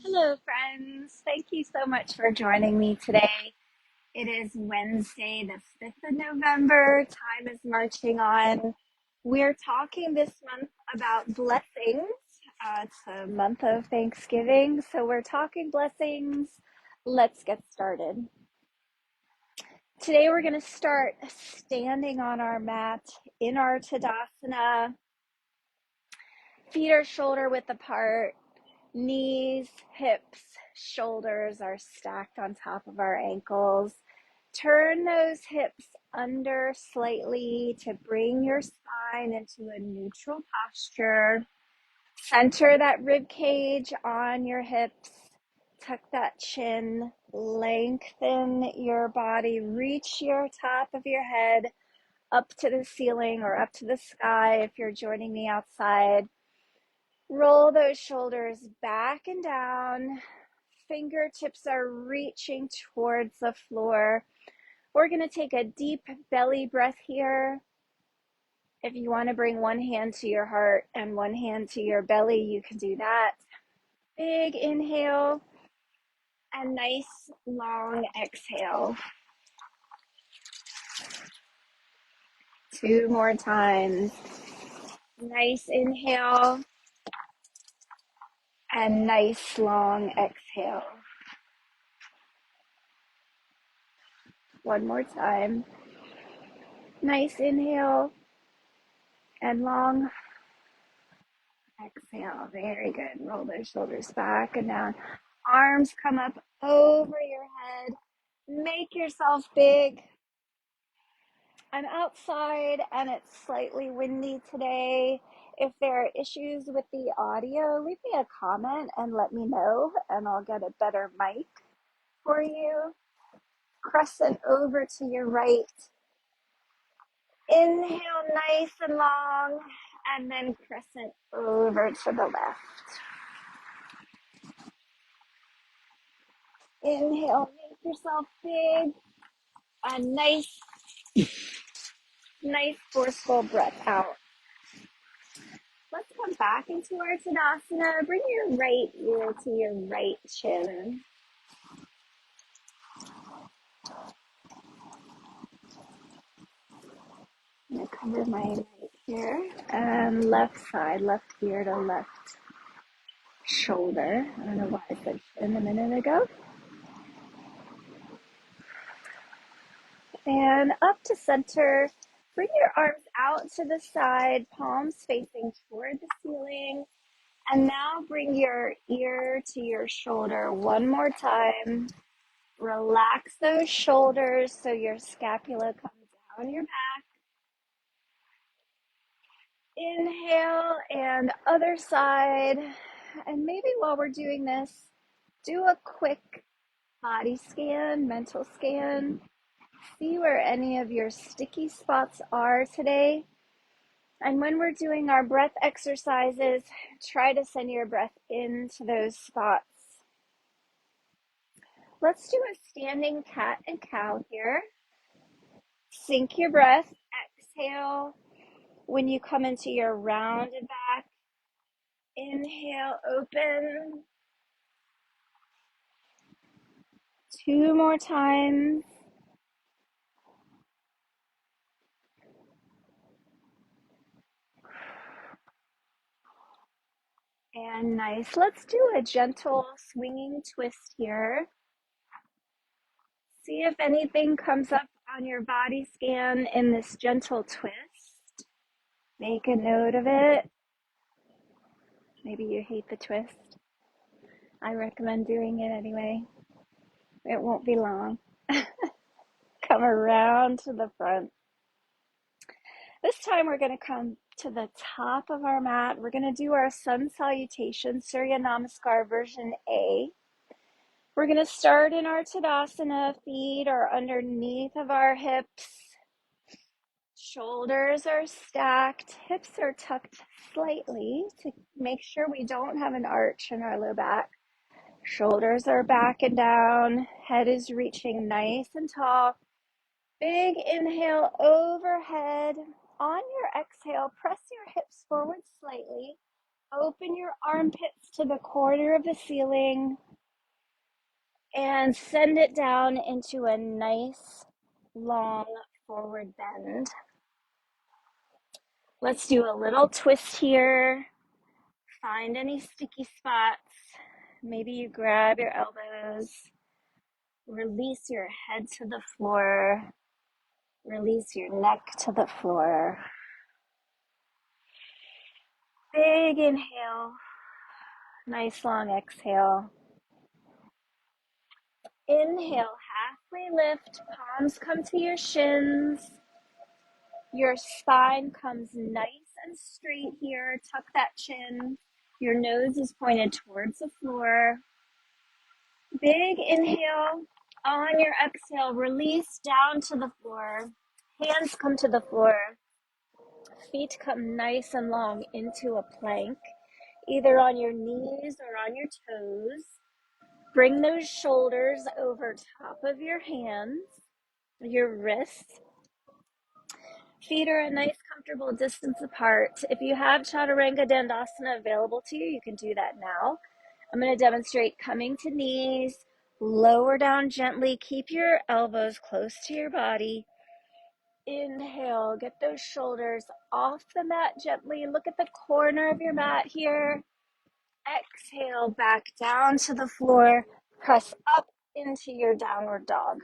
Hello, friends. Thank you so much for joining me today. It is Wednesday, the 5th of November. Time is marching on. We're talking this month about blessings. It's a month of Thanksgiving, so we're talking blessings. Let's get started. Today, we're going to start standing on our mat in our Tadasana. Feet are shoulder width apart. Knees, hips, shoulders are stacked on top of our ankles. Turn those hips under slightly to bring your spine into a neutral posture. Center that rib cage on your hips. Tuck that chin. Lengthen your body. Reach your top of your head up to the ceiling or up to the sky if you're joining me outside. Roll those shoulders back and down. Fingertips are reaching towards the floor. We're going to take a deep belly breath here. If you want to bring one hand to your heart and one hand to your belly, you can do that. Big inhale and nice long exhale. 2 more times. Nice inhale and nice long exhale. 1 more time. Nice inhale and long exhale. Very good. Roll those shoulders back and down. Arms come up over your head. Make yourself big. I'm outside and it's slightly windy today. If there are issues with the audio, leave me a comment and let me know, and I'll get a better mic for you. Crescent over to your right. Inhale nice and long, and then crescent over to the left. Inhale, make yourself big. A nice forceful breath out. Let's come back into our Tadasana. Bring your right ear to your right chin. I'm going to cover my right here. And left side, left ear to left shoulder. I don't know why I said chin a minute ago. And up to center. Bring your arms out to the side, palms facing toward the ceiling. And now bring your ear to your shoulder one more time. Relax those shoulders so your scapula comes down your back. Inhale and other side. And maybe while we're doing this, do a quick body scan, mental scan. See where any of your sticky spots are today. And when we're doing our breath exercises, try to send your breath into those spots. Let's do a standing cat and cow here. Sink your breath, exhale. When you come into your rounded back, inhale, open. 2 more times. And nice. Let's do a gentle swinging twist here. See if anything comes up on your body scan in this gentle twist. Make a note of it. Maybe you hate the twist. I recommend doing it anyway. It won't be long. Come around to the front. This time we're going to come to the top of our mat. We're going to do our sun salutation, Surya Namaskar version A. We're going to start in our Tadasana. Feet are underneath of our hips. Shoulders are stacked. Hips are tucked slightly to make sure we don't have an arch in our low back. Shoulders are back and down. Head is reaching nice and tall. Big inhale overhead. On your exhale, press your hips forward slightly. Open your armpits to the corner of the ceiling and send it down into a nice long forward bend. Let's do a little twist here. Find any sticky spots. Maybe you grab your elbows. Release your head to the floor. Release your neck to the floor. Big inhale. Nice long exhale. Inhale, halfway lift. Palms come to your shins. Your spine comes nice and straight here. Tuck that chin. Your nose is pointed towards the floor. Big inhale. On your exhale, release down to the floor. Hands come to the floor. Feet come nice and long into a plank, either on your knees or on your toes. Bring those shoulders over top of your hands, your wrists. Feet are a nice comfortable distance apart. If you have Chaturanga Dandasana available to you, you can do that now. I'm going to demonstrate coming to knees, lower down gently, keep your elbows close to your body. Inhale, get those shoulders off the mat gently. Look at the corner of your mat here. Exhale, back down to the floor. Press up into your downward dog.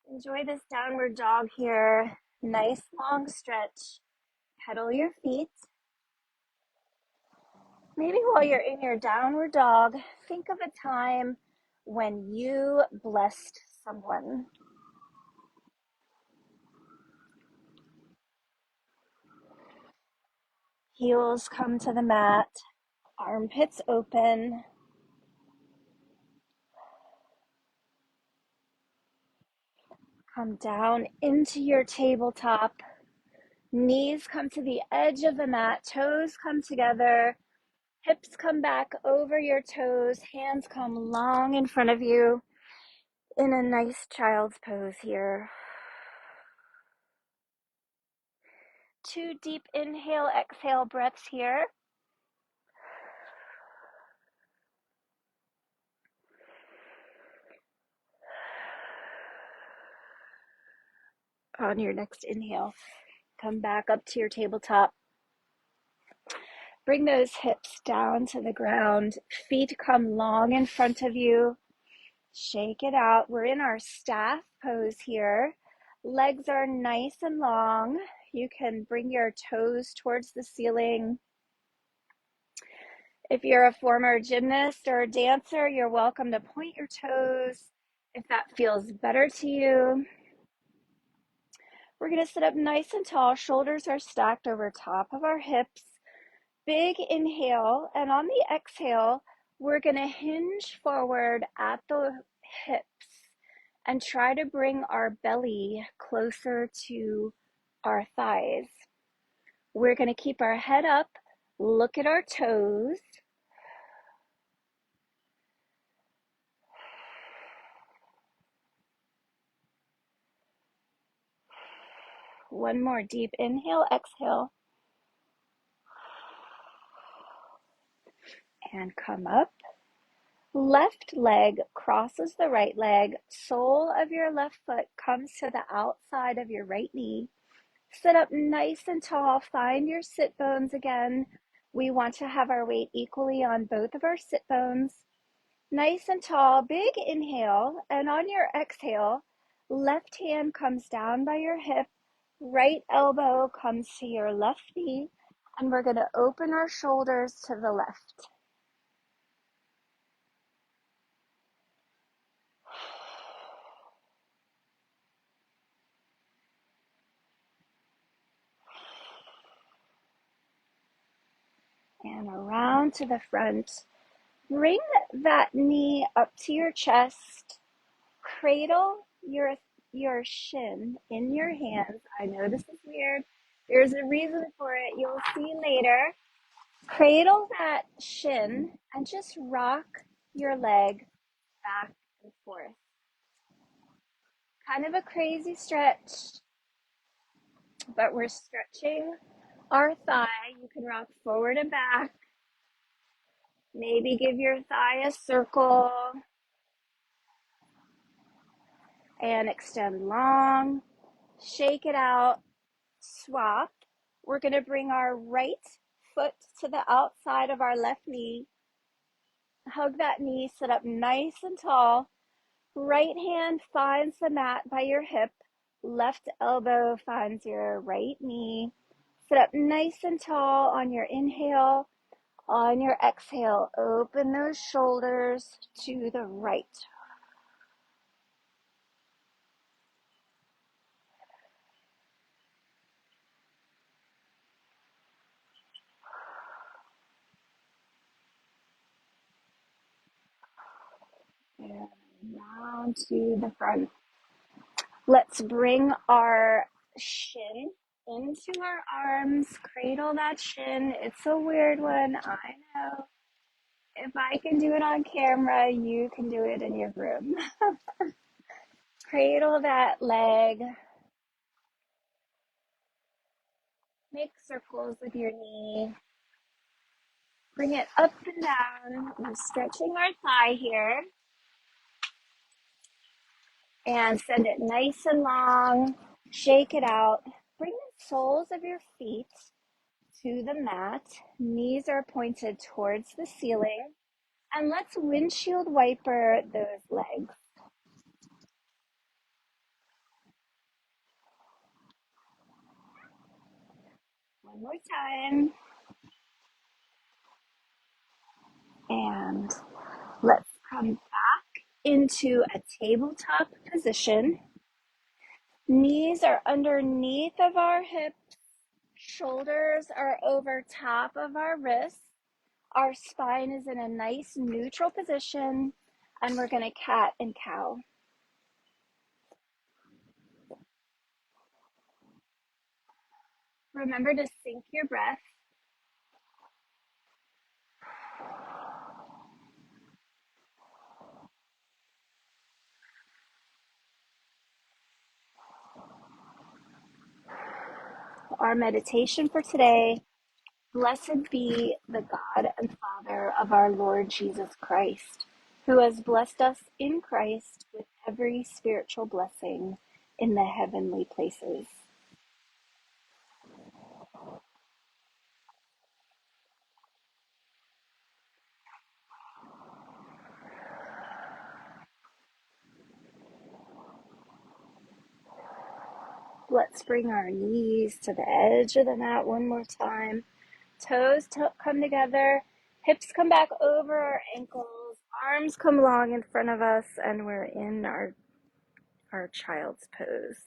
Enjoy this downward dog here. Nice long stretch. Pedal your feet. Maybe while you're in your downward dog, think of a time when you blessed someone. Heels come to the mat. Armpits open. Come down into your tabletop. Knees come to the edge of the mat. Toes come together. Hips come back over your toes. Hands come long in front of you in a nice child's pose here. 2 deep inhale, exhale breaths here. On your next inhale, come back up to your tabletop. Bring those hips down to the ground. Feet come long in front of you. Shake it out. We're in our staff pose here. Legs are nice and long. You can bring your toes towards the ceiling. If you're a former gymnast or a dancer, you're welcome to point your toes if that feels better to you. We're going to sit up nice and tall. Shoulders are stacked over top of our hips. Big inhale, and on the exhale, we're going to hinge forward at the hips and try to bring our belly closer to our thighs. We're going to keep our head up, look at our toes. One more deep inhale, exhale. And come up. Left leg crosses the right leg. Sole of your left foot comes to the outside of your right knee. Sit up nice and tall. Find your sit bones again. We want to have our weight equally on both of our sit bones. Nice and tall. Big inhale. And on your exhale, left hand comes down by your hip. Right elbow comes to your left knee. And we're going to open our shoulders to the left. And around to the front. Bring that knee up to your chest. Cradle your shin in your hands. I know this is weird. There's a reason for it. You'll see later. Cradle that shin and just rock your leg back and forth. Kind of a crazy stretch. but we're stretching our thigh. You can rock forward and back. Maybe give your thigh a circle and extend long. Shake it out. Swap. We're going to bring our right foot to the outside of our left knee. Hug that knee, sit up nice and tall. Right hand finds the mat by your hip. Left elbow finds your right knee. Sit up nice and tall on your inhale. On your exhale, open those shoulders to the right. And round to the front. Let's bring our shin into our arms. Cradle that shin. It's a weird one, I know. If I can do it on camera, you can do it in your room. Cradle that leg. Make circles with your knee. Bring it up and down. We're stretching our thigh here. And send it nice and long. Shake it out. Bring the soles of your feet to the mat. Knees are pointed towards the ceiling. And let's windshield wiper those legs. One more time. And let's come back into a tabletop position. Knees are underneath of our hips. Shoulders are over top of our wrists. Our spine is in a nice neutral position, and we're going to cat and cow. Remember to sync your breath. Our meditation for today: blessed be the God and Father of our Lord Jesus Christ, who has blessed us in Christ with every spiritual blessing in the heavenly places. Let's bring our knees to the edge of the mat one more time. Toes come together, hips come back over our ankles, arms come long in front of us, and we're in our child's pose.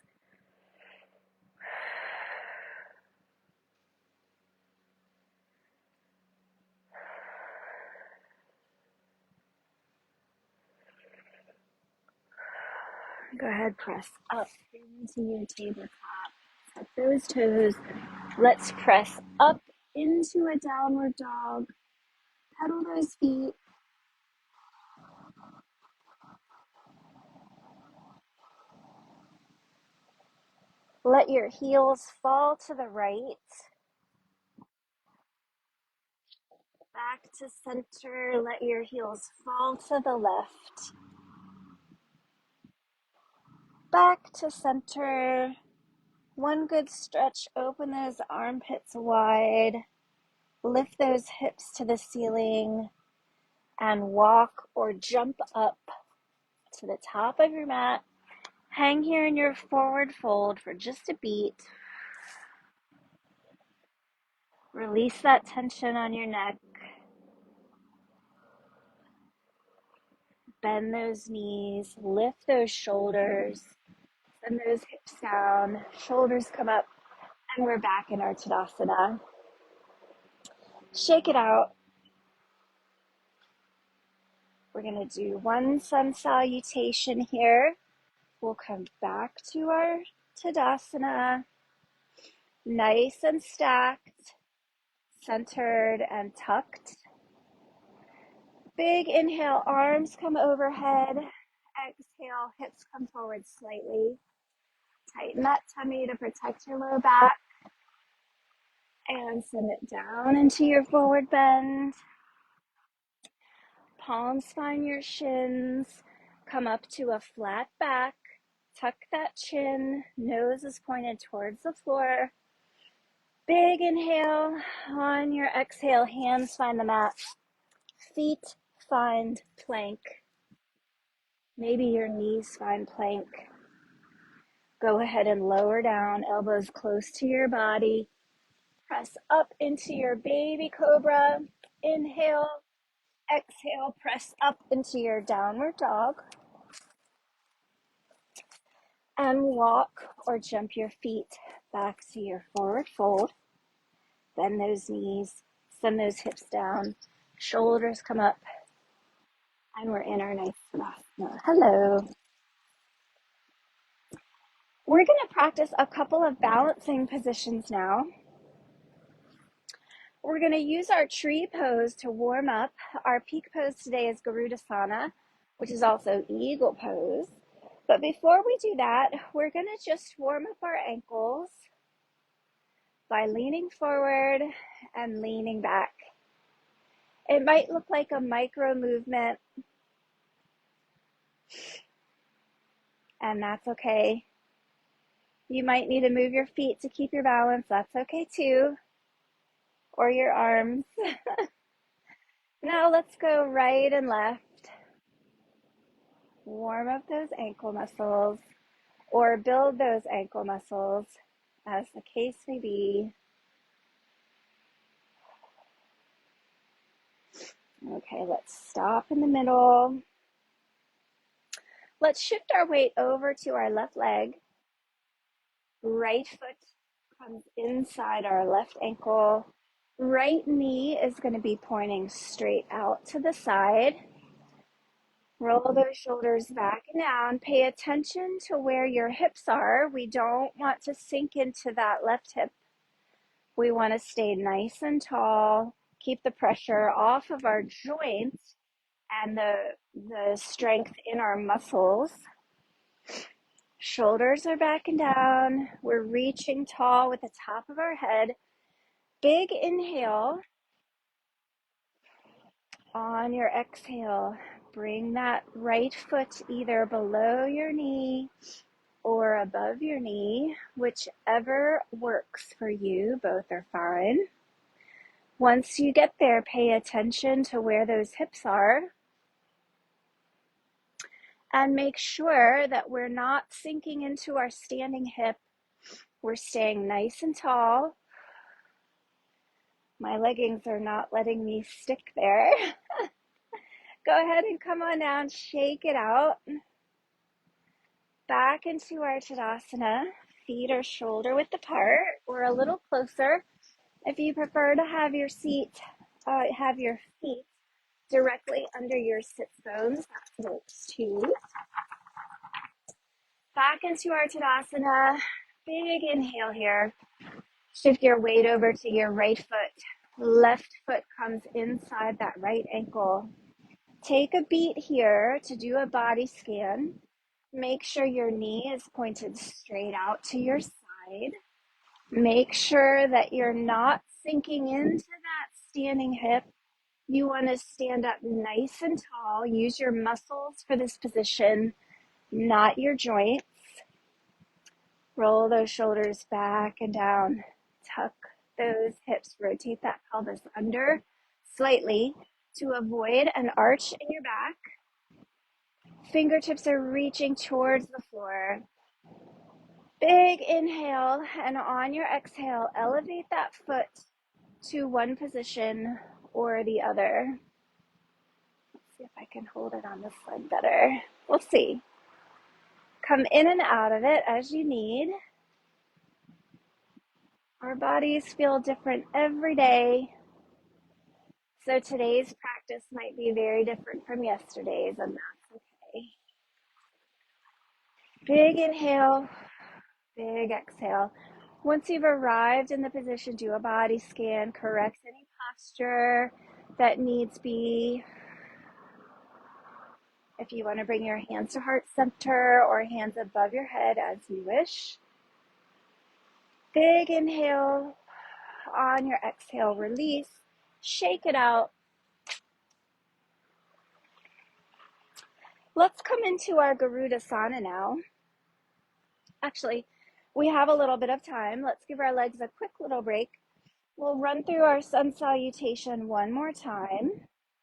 Go ahead, press up into your tabletop. Tuck those toes. Let's press up into a downward dog. Pedal those feet. Let your heels fall to the right. Back to center. Let your heels fall to the left. Back to center. One good stretch. Open those armpits wide. Lift those hips to the ceiling and walk or jump up to the top of your mat. Hang here in your forward fold for just a beat. Release that tension on your neck. Bend those knees, lift those shoulders, send those hips down, shoulders come up, and we're back in our Tadasana. Shake it out. We're going to do one sun salutation here. We'll come back to our Tadasana, nice and stacked, centered and tucked. Big inhale, arms come overhead. Exhale, hips come forward slightly. Tighten that tummy to protect your low back and send it down into your forward bend. Palms find your shins. Come up to a flat back. Tuck that chin. Nose is pointed towards the floor. Big inhale. On your exhale, hands find the mat. Feet find plank. Maybe your knees find plank. Go ahead and lower down, elbows close to your body. Press up into your baby cobra. Inhale. Exhale, press up into your downward dog. And walk or jump your feet back to your forward fold. Bend those knees, send those hips down, shoulders come up, and we're in our nice Tadasana. Hello. We're going to practice a couple of balancing positions now. We're going to use our tree pose to warm up. Our peak pose today is Garudasana, which is also eagle pose. But before we do that, we're going to just warm up our ankles by leaning forward and leaning back. It might look like a micro movement, and that's okay. You might need to move your feet to keep your balance. That's okay too. Or your arms. Now let's go right and left. Warm up those ankle muscles or build those ankle muscles, as the case may be. Okay, let's stop in the middle. Let's shift our weight over to our left leg. Right foot comes inside our left ankle. Right knee is going to be pointing straight out to the side. Roll those shoulders back and down. Pay attention to where your hips are. We don't want to sink into that left hip. We want to stay nice and tall. Keep the pressure off of our joints and the strength in our muscles. Shoulders are back and down. We're reaching tall with the top of our head. Big inhale. On your exhale, bring that right foot either below your knee or above your knee, whichever works for you. Both are fine. Once you get there, pay attention to where those hips are and make sure that we're not sinking into our standing hip. We're staying nice and tall. My leggings are not letting me stick there. Go ahead and come on down, shake it out. Back into our Tadasana. Feet are shoulder width apart or a little closer. If you prefer to have your feet directly under your sit bones, that works too. Back into our Tadasana. Big inhale here. Shift your weight over to your right foot. Left foot comes inside that right ankle. Take a beat here to do a body scan. Make sure your knee is pointed straight out to your side. Make sure that you're not sinking into that standing hip. You want to stand up nice and tall. Use your muscles for this position, not your joints. Roll those shoulders back and down. Tuck those hips. Rotate that pelvis under slightly to avoid an arch in your back. Fingertips are reaching towards the floor. Big inhale, and on your exhale, elevate that foot to one position or the other. Let's see if I can hold it on this side better. We'll see. Come in and out of it as you need. Our bodies feel different every day. So today's practice might be very different from yesterday's, and that's okay. Big inhale, big exhale. Once you've arrived in the position, do a body scan, correct any posture that needs be. If you want to bring your hands to heart center or hands above your head as you wish. Big inhale. On your exhale, release. Shake it out. Let's come into our Garudasana now. Actually, we have a little bit of time. Let's give our legs a quick little break. We'll run through our sun salutation one more time.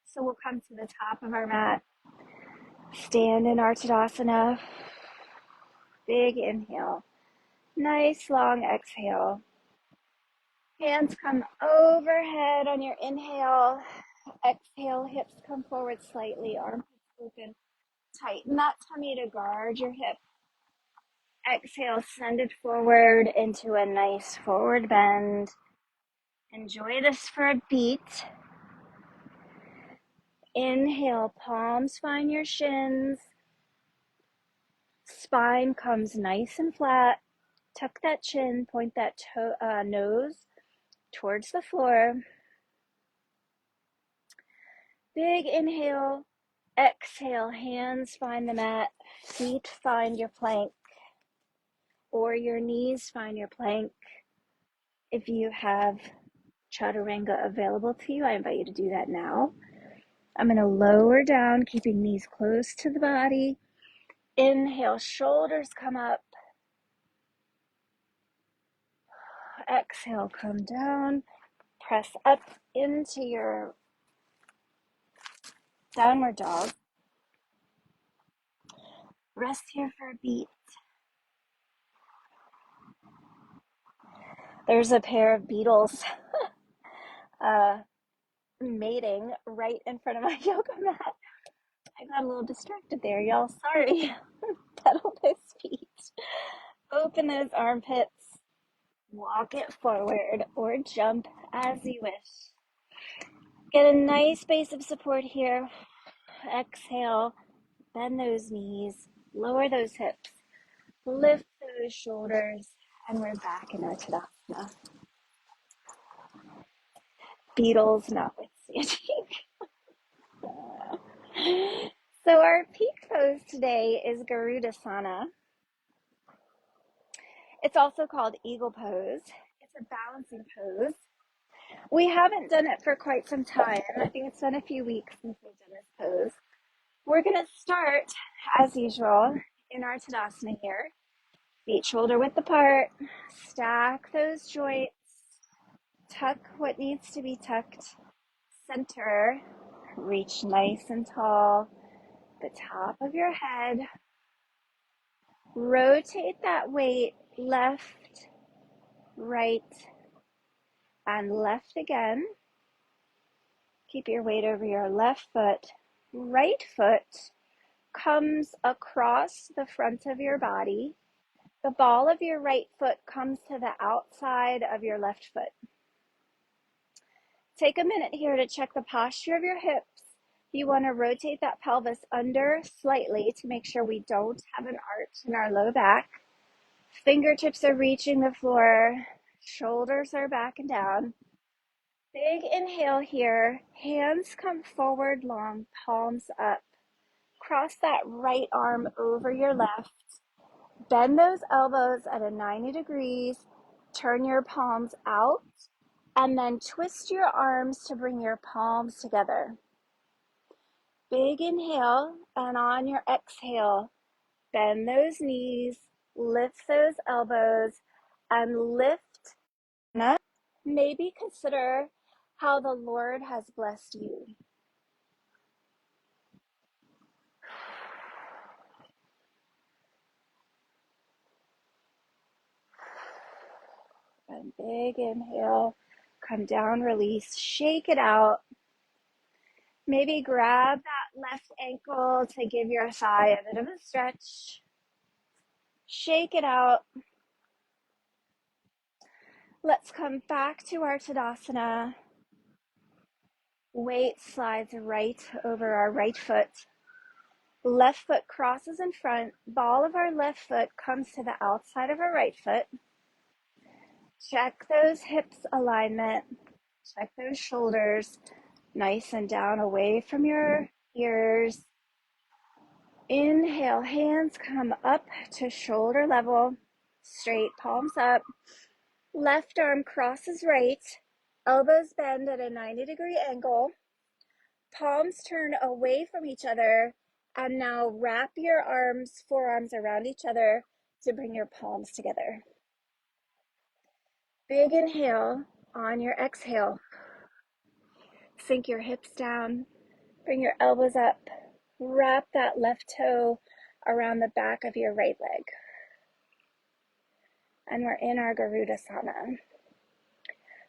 So we'll come to the top of our mat. Stand in our Tadasana. Big inhale. Nice long exhale. Hands come overhead on your inhale. Exhale, hips come forward slightly, armpits open. Tighten that tummy to guard your hip. Exhale, send it forward into a nice forward bend. Enjoy this for a beat. Inhale, palms find your shins. Spine comes nice and flat. Tuck that chin, point that nose towards the floor. Big inhale. Exhale, hands find the mat. Feet find your plank. Or your knees find your plank. If you have chaturanga available to you, I invite you to do that now. I'm going to lower down, keeping knees close to the body. Inhale, shoulders come up. Exhale, come down. Press up into your downward dog. Rest here for a beat. There's a pair of beetles mating right in front of my yoga mat. I got a little distracted there, y'all. Sorry. Pedal those feet. Open those armpits. Walk it forward or jump as you wish. Get a nice base of support here. Exhale. Bend those knees. Lower those hips. Lift those shoulders. And we're back in our Tadasana. Beetles notwithstanding. So our peak pose today is Garudasana. It's also called eagle pose. It's a balancing pose. We haven't done it for quite some time. I think it's been a few weeks since we've done this pose. We're going to start, as usual, in our Tadasana here. Feet shoulder width apart. Stack those joints. Tuck what needs to be tucked. Center. Reach nice and tall. The top of your head. Rotate that weight left, right, and left again. Keep your weight over your left foot. Right foot comes across the front of your body. The ball of your right foot comes to the outside of your left foot. Take a minute here to check the posture of your hips. You want to rotate that pelvis under slightly to make sure we don't have an arch in our low back. Fingertips are reaching the floor. Shoulders are back and down. Big inhale here. Hands come forward long, palms up. Cross that right arm over your left. Bend those elbows at a 90 degrees. Turn your palms out. And then twist your arms to bring your palms together. Big inhale, and on your exhale, bend those knees, lift those elbows, and lift up. Maybe consider how the Lord has blessed you. And big inhale, come down, release, shake it out. Maybe grab that left ankle to give your thigh a bit of a stretch. Shake it out. Let's come back to our Tadasana. Weight slides right over our right foot. Left foot crosses in front. Ball of our left foot comes to the outside of our right foot. Check those hips alignment. Check those shoulders. Nice and down away from your ears. Inhale, hands come up to shoulder level, straight, palms up. Left arm crosses right, elbows bend at a 90-degree angle. Palms turn away from each other, and now wrap your forearms around each other to bring your palms together. Big inhale. On your exhale, sink your hips down, bring your elbows up, wrap that left toe around the back of your right leg. And we're in our Garudasana.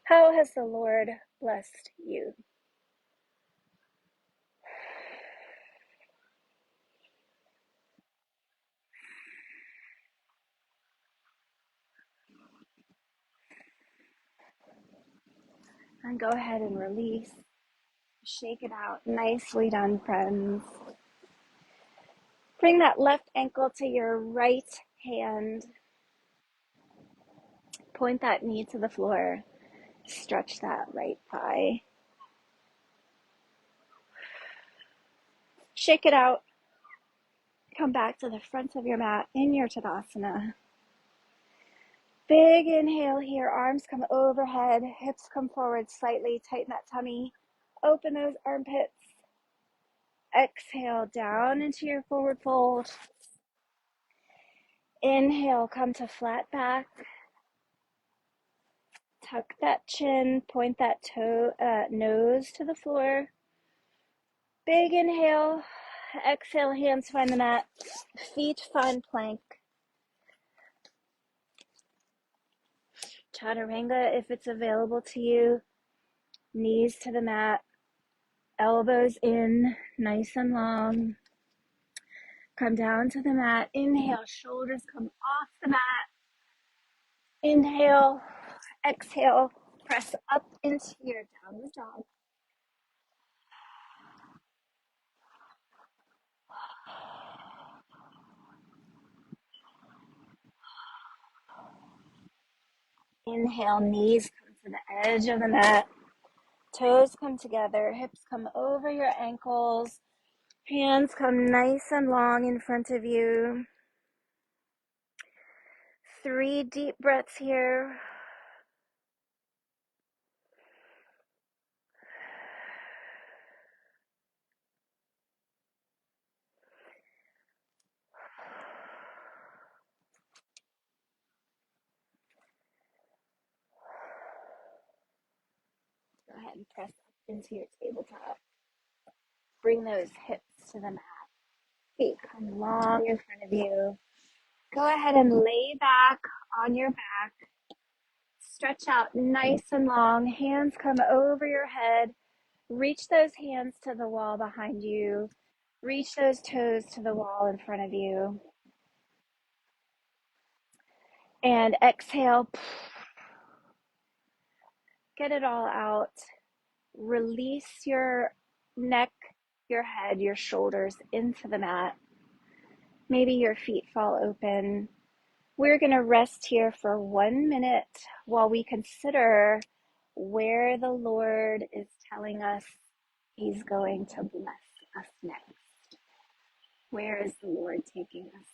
How has the Lord blessed you? And go ahead and release. Shake it out. Nicely done, friends. Bring that left ankle to your right hand. Point that knee to the floor. Stretch that right thigh. Shake it out. Come back to the front of your mat in your Tadasana. Big inhale here. Arms come overhead. Hips come forward slightly. Tighten that tummy. Open those armpits. Exhale down into your forward fold. Inhale, come to flat back. Tuck that chin, point that nose to the floor. Big inhale. Exhale, hands find the mat. Feet find plank. Chaturanga if it's available to you. Knees to the mat. Elbows in, nice and long. Come down to the mat. Inhale, shoulders come off the mat. Inhale, exhale, press up into your downward dog. Inhale, knees come to the edge of the mat. Toes come together, hips come over your ankles. Hands come nice and long in front of you. 3 deep breaths here. Go ahead and press up into your tabletop. Bring those hips to the mat. Feet come long in front of you. Go ahead and lay back on your back. Stretch out nice and long. Hands come over your head. Reach those hands to the wall behind you. Reach those toes to the wall in front of you. And exhale. Get it all out. Release your neck, your head, your shoulders into the mat. Maybe your feet fall open. We're going to rest here for 1 minute while we consider where the Lord is telling us He's going to bless us next. Where is the Lord taking us?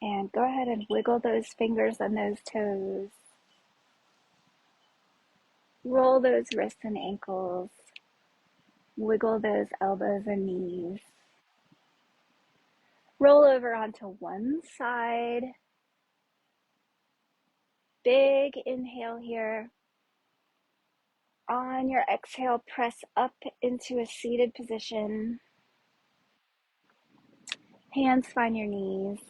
And go ahead and wiggle those fingers and those toes. Roll those wrists and ankles. Wiggle those elbows and knees. Roll over onto one side. Big inhale here. On your exhale, press up into a seated position. Hands find your knees.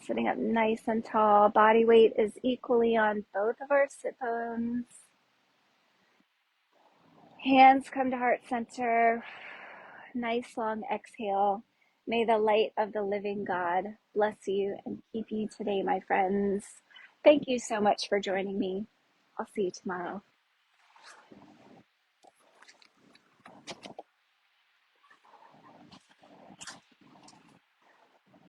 Sitting up nice and tall. Body weight is equally on both of our sit bones. Hands come to heart center. Nice long exhale. May the light of the living God bless you and keep you today, my friends. Thank you so much for joining me. I'll see you tomorrow.